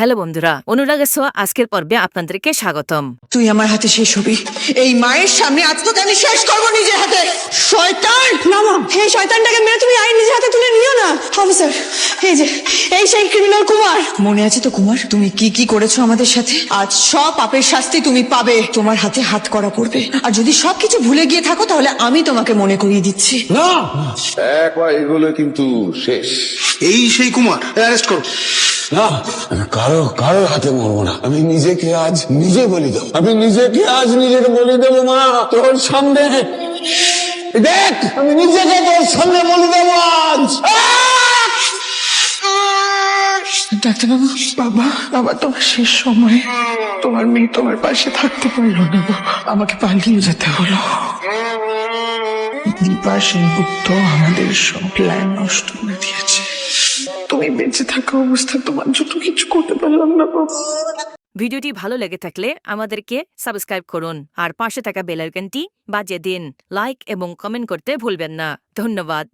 Hello বন্ধুরা, অনুরাগের ছোঁয়া আজকের পর্বে আপনাদেরকে স্বাগতম। তুই আমার হাতে শেষ হবি। এই মায়ের সামনে আজ তোকে আমি শেষ করবো নিজের হাতে। শয়তান! না মা, এই শয়তানটাকে মেরে তুমি আইন নিজের হাতে তুলে নিও না। অফিসার, এই যে এই সেই ক্রিমিনাল কুমার। মনে আছে তো কুমার, তুমি কি কি করেছো আমাদের সাথে? আজ সব পাপের শাস্তি তুমি পাবে। তোমার হাতে হাত করা পড়বে। আর যদি সবকিছু ভুলে গিয়ে থাকো তাহলে আমি তোমাকে মনে করিয়ে দিচ্ছি। না, একবার এগুলো কিন্তু শেষ। এই সেই কুমার, অ্যারেস্ট করো। না, আমি কারো হাতে মরবো না। আমি নিজেকে আজ নিজে বলি দেবো। আমি নিজেকে আজ নিজেকে বলি দেবো। মা, তোর সামনে দেখ, আমি নিজেকে তোর সামনে বলি দেবো আজ। ডাক্তারবাবু, বাবা বাবা, তোমার শেষ সময় তোমার মেয়ে তোমার পাশে থাকতে পারলো না বাবা, আমাকে পালিয়ে যেতে হলো। দীপা সেনগুপ্ত আমাদের সব প্ল্যান নষ্ট করে দিয়েছে। তুমি বেঁচে থাকা অবস্থা তোমার জন্য কিছু করতে পারলাম না বাবা। ভিডিওটি ভালো লেগে থাকলে আমাদেরকে সাবস্ক্রাইব করুন আর পাশে থাকা বেল আইকনটি বাজিয়ে দিন। লাইক এবং কমেন্ট করতে ভুলবেন না। ধন্যবাদ।